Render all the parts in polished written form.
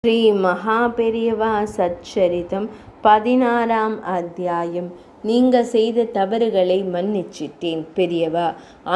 ஸ்ரீ மகாபெரியவா சச்சரிதம் 16ஆம் அத்தியாயம். நீங்க செய்த தவறுகளை மன்னிச்சிட்டேன் பெரியவா.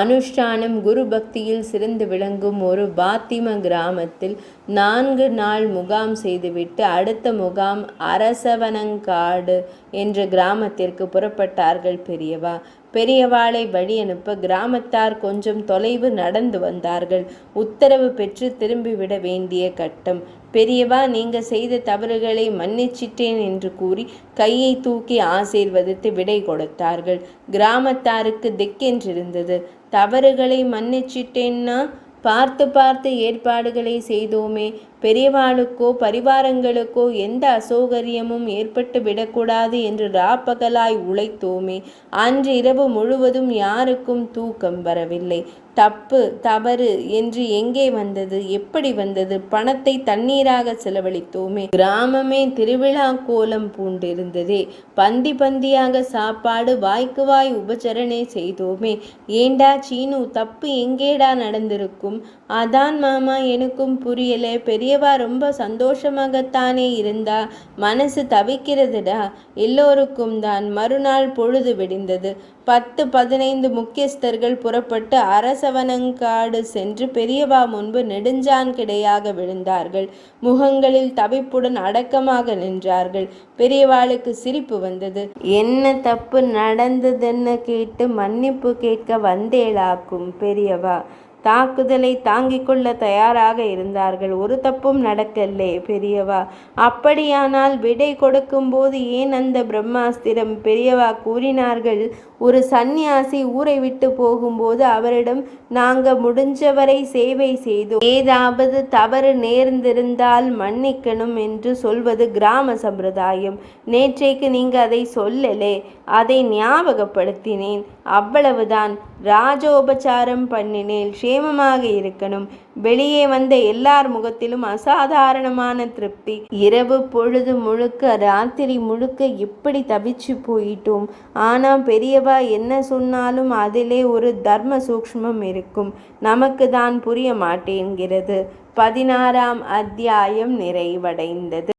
அனுஷ்டானம் குரு பக்தியில் சிறந்து விளங்கும் ஒரு பாத்திம கிராமத்தில் 4 நாள் முகாம் செய்துவிட்டு அடுத்த முகாம் அரசவனங்காடு என்ற கிராமத்திற்கு புறப்பட்டார்கள் பெரியவா. பெரியவாளை வழி அனுப்ப கிராமத்தார் கொஞ்சம் தொலைவு நடந்து வந்தார்கள். உத்தரவு பெற்று திரும்பிவிட வேண்டிய கட்டம். பெரியவா, நீங்க செய்த தவறுகளை மன்னிச்சிட்டேன் என்று கூறி கையை தூக்கி ஆசீர்வதித்து விடை கொடுத்தார்கள். கிராமத்தாருக்கு திக்கென்றிருந்தது. தவறுகளை மன்னிச்சிட்டேன்னா பார்த்து பார்த்து ஏற்பாடுகளை செய்தோமே, பெரியவாளுக்கோ பரிவாரங்களுக்கோ எந்த அசௌகரியமும் ஏற்பட்டு விடக்கூடாது என்று ராப்பகலாய் உழைத்தோமே. அன்று இரவு முழுவதும் யாருக்கும் தூக்கம் வரவில்லை. தப்பு தவறு என்று எங்கே வந்தது, எப்படி வந்தது? பணத்தை தண்ணீராக செலவழித்தோமே. கிராமமே திருவிழா கோலம் பூண்டிருந்ததே. பந்தி பந்தியாக சாப்பாடு, வாய்க்கு வாய் உபச்சரணை செய்தோமே. ஏண்டா சீனு, தப்பு எங்கேடா நடந்திருக்கும்? அதான் மாமா, எனக்கும் புரியல. பெரியவா ரொம்ப சந்தோஷமாகத்தானே இருந்தா, மனசு தவிக்கிறதுடா. எல்லோருக்கும் தான். மறுநாள் பொழுது விடிந்தது. 10-15 முக்கியஸ்தர்கள் புறப்பட்டு அரசவனங்காடு சென்று பெரியவா முன்பு நெடுஞ்சான் கிடையாக விழுந்தார்கள். முகங்களில் தவிப்புடன் அடக்கமாக நின்றார்கள். பெரியவாளுக்கு சிரிப்பு வந்தது. என்ன தப்பு நடந்ததுன்னு கேட்டு மன்னிப்பு கேட்க வந்தேளாக்கும் பெரியவா. தாக்குதலை தாங்கிக் கொள்ள தயாராக இருந்தார்கள். ஒரு தப்பும் நடக்கல்லே பெரியவா. அப்படியானால் விடை கொடுக்கும்போது ஏன் அந்த பிரம்மாஸ்திரம்? பெரியவா கூறினார்கள், ஒரு சந்நியாசி ஊரை விட்டு போகும்போது அவரிடம் நாங்க முடிஞ்சவரை சேவை செய்தோம், ஏதாவது தவறு நேர்ந்திருந்தால் மன்னிக்கணும் என்று சொல்வது கிராம சம்பிரதாயம். நேற்றைக்கு நீங்க அதை சொல்லலே, அதை ஞாபகப்படுத்தினேன், அவ்வளவுதான். ராஜோபச்சாரம் பண்ணினேன். க்ஷேமமாக இருக்கணும். வெளியே வந்த எல்லார் முகத்திலும் அசாதாரணமான திருப்தி. இரவு பொழுது முழுக்க, ராத்திரி முழுக்க எப்படி தவிச்சு போயிட்டோம். ஆனா பெரியவா என்ன சொன்னாலும் அதிலே ஒரு தர்ம சூக்ஷ்மம் இருக்கும். நமக்கு தான் புரிய மாட்டேங்கிறது. 16ஆம் அத்தியாயம் நிறைவடைந்தது.